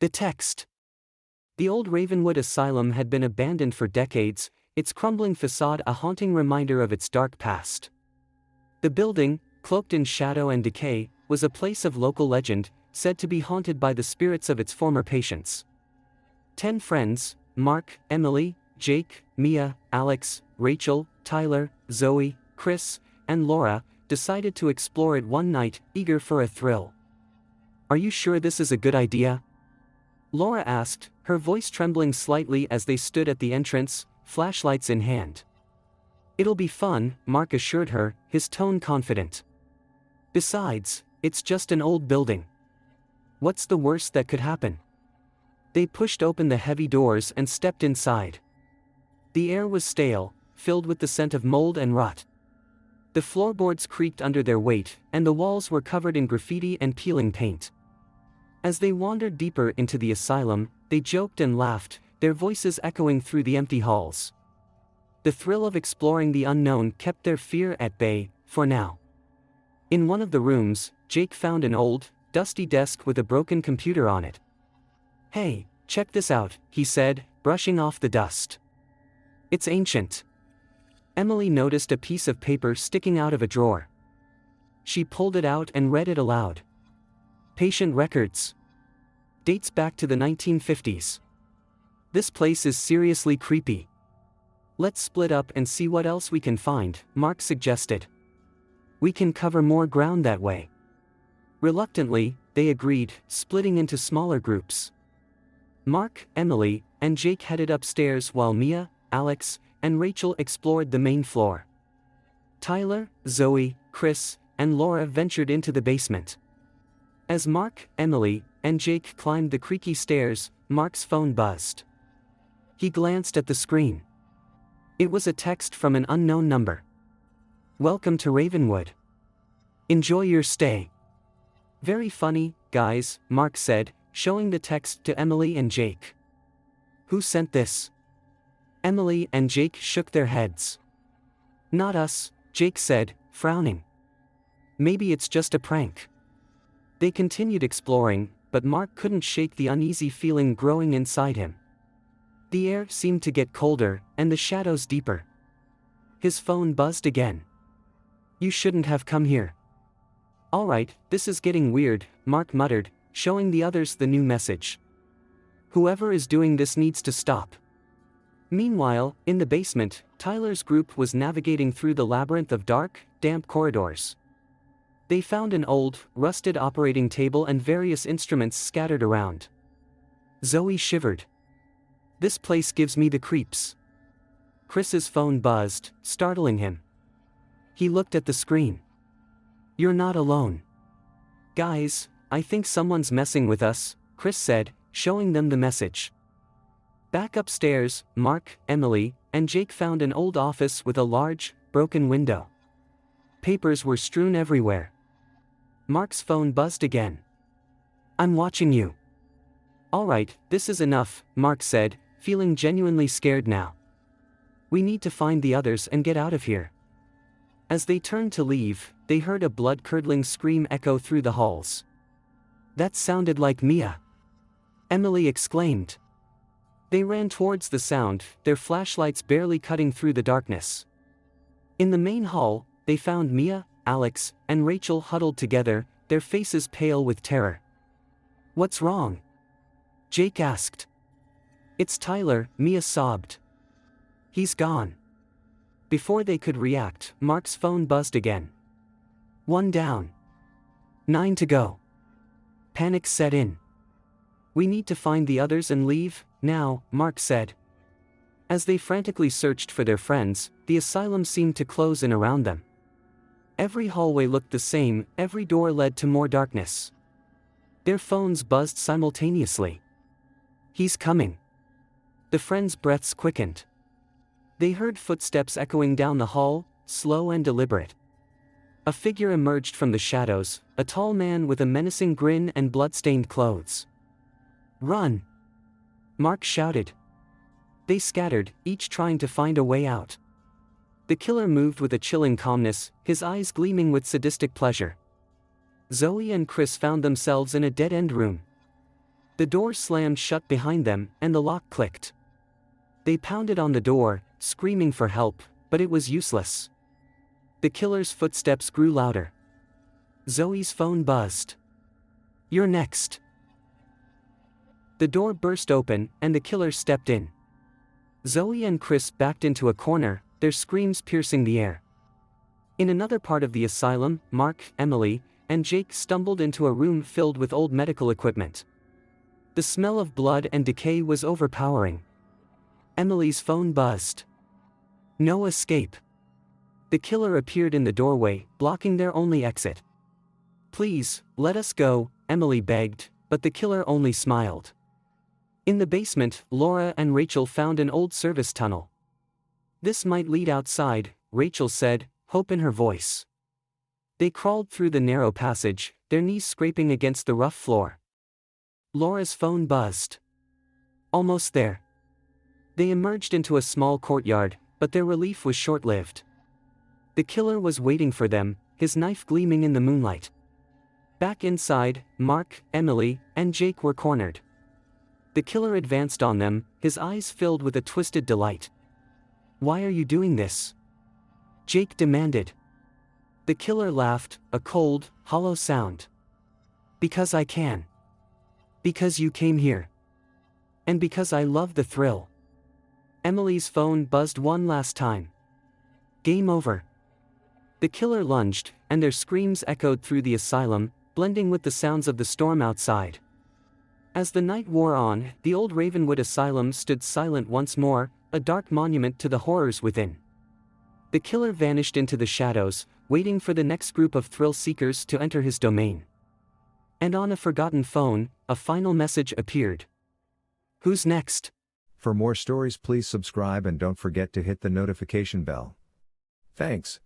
The text. The old Ravenwood Asylum had been abandoned for decades, its crumbling facade a haunting reminder of its dark past. The building, cloaked in shadow and decay, was a place of local legend, said to be haunted by the spirits of its former patients. 10 friends, Mark, Emily, Jake, Mia, Alex, Rachel, Tyler, Zoe, Chris, and Laura, decided to explore it one night, eager for a thrill. "Are you sure this is a good idea?" Laura asked, her voice trembling slightly as they stood at the entrance, flashlights in hand. "It'll be fun," Mark assured her, his tone confident. "Besides, it's just an old building. What's the worst that could happen?" They pushed open the heavy doors and stepped inside. The air was stale, filled with the scent of mold and rot. The floorboards creaked under their weight, and the walls were covered in graffiti and peeling paint. As they wandered deeper into the asylum, they joked and laughed, their voices echoing through the empty halls. The thrill of exploring the unknown kept their fear at bay, for now. In one of the rooms, Jake found an old, dusty desk with a broken computer on it. "Hey, check this out," he said, brushing off the dust. "It's ancient." Emily noticed a piece of paper sticking out of a drawer. She pulled it out and read it aloud. "Patient records. Dates back to the 1950s. This place is seriously creepy. Let's split up and see what else we can find," Mark suggested. "We can cover more ground that way." Reluctantly, they agreed, splitting into smaller groups. Mark, Emily, and Jake headed upstairs while Mia, Alex, and Rachel explored the main floor. Tyler, Zoe, Chris, and Laura ventured into the basement. As Mark, Emily, and Jake climbed the creaky stairs, Mark's phone buzzed. He glanced at the screen. It was a text from an unknown number. "Welcome to Ravenwood. Enjoy your stay." "Very funny, guys," Mark said, showing the text to Emily and Jake. "Who sent this?" Emily and Jake shook their heads. "Not us," Jake said, frowning. "Maybe it's just a prank." They continued exploring, but Mark couldn't shake the uneasy feeling growing inside him. The air seemed to get colder, and the shadows deeper. His phone buzzed again. "You shouldn't have come here." "All right, this is getting weird," Mark muttered, showing the others the new message. "Whoever is doing this needs to stop." Meanwhile, in the basement, Tyler's group was navigating through the labyrinth of dark, damp corridors. They found an old, rusted operating table and various instruments scattered around. Zoe shivered. "This place gives me the creeps." Chris's phone buzzed, startling him. He looked at the screen. "You're not alone." "Guys, I think someone's messing with us," Chris said, showing them the message. Back upstairs, Mark, Emily, and Jake found an old office with a large, broken window. Papers were strewn everywhere. Mark's phone buzzed again. "I'm watching you." "All right, this is enough," Mark said, feeling genuinely scared now. "We need to find the others and get out of here." As they turned to leave, they heard a blood-curdling scream echo through the halls. "That sounded like Mia," Emily exclaimed. They ran towards the sound, their flashlights barely cutting through the darkness. In the main hall, they found Mia, Alex, and Rachel huddled together, their faces pale with terror. "What's wrong?" Jake asked. "It's Tyler," Mia sobbed. "He's gone." Before they could react, Mark's phone buzzed again. "One down. 9 to go." Panic set in. "We need to find the others and leave, now," Mark said. As they frantically searched for their friends, the asylum seemed to close in around them. Every hallway looked the same, every door led to more darkness. Their phones buzzed simultaneously. "He's coming." The friends' breaths quickened. They heard footsteps echoing down the hall, slow and deliberate. A figure emerged from the shadows, a tall man with a menacing grin and blood-stained clothes. "Run!" Mark shouted. They scattered, each trying to find a way out. The killer moved with a chilling calmness, his eyes gleaming with sadistic pleasure. Zoe and Chris found themselves in a dead-end room. The door slammed shut behind them, and the lock clicked. They pounded on the door, screaming for help, but it was useless. The killer's footsteps grew louder. Zoe's phone buzzed. "You're next." The door burst open, and the killer stepped in. Zoe and Chris backed into a corner, their screams piercing the air. In another part of the asylum, Mark, Emily, and Jake stumbled into a room filled with old medical equipment. The smell of blood and decay was overpowering. Emily's phone buzzed. No escape. The killer appeared in the doorway, blocking their only exit. "Please, let us go," Emily begged, but the killer only smiled. In the basement, Laura and Rachel found an old service tunnel. "This might lead outside," Rachel said, hope in her voice. They crawled through the narrow passage, their knees scraping against the rough floor. Laura's phone buzzed. Almost there. They emerged into a small courtyard, but their relief was short-lived. The killer was waiting for them, his knife gleaming in the moonlight. Back inside, Mark, Emily, and Jake were cornered. The killer advanced on them, his eyes filled with a twisted delight. "Why are you doing this?" Jake demanded. The killer laughed, a cold, hollow sound. "Because I can. Because you came here. And because I love the thrill." Emily's phone buzzed one last time. "Game over." The killer lunged, and their screams echoed through the asylum, blending with the sounds of the storm outside. As the night wore on, the old Ravenwood Asylum stood silent once more, a dark monument to the horrors within. The killer vanished into the shadows, waiting for the next group of thrill-seekers to enter his domain. And on a forgotten phone, a final message appeared. "Who's next?" For more stories, please subscribe and don't forget to hit the notification bell. Thanks.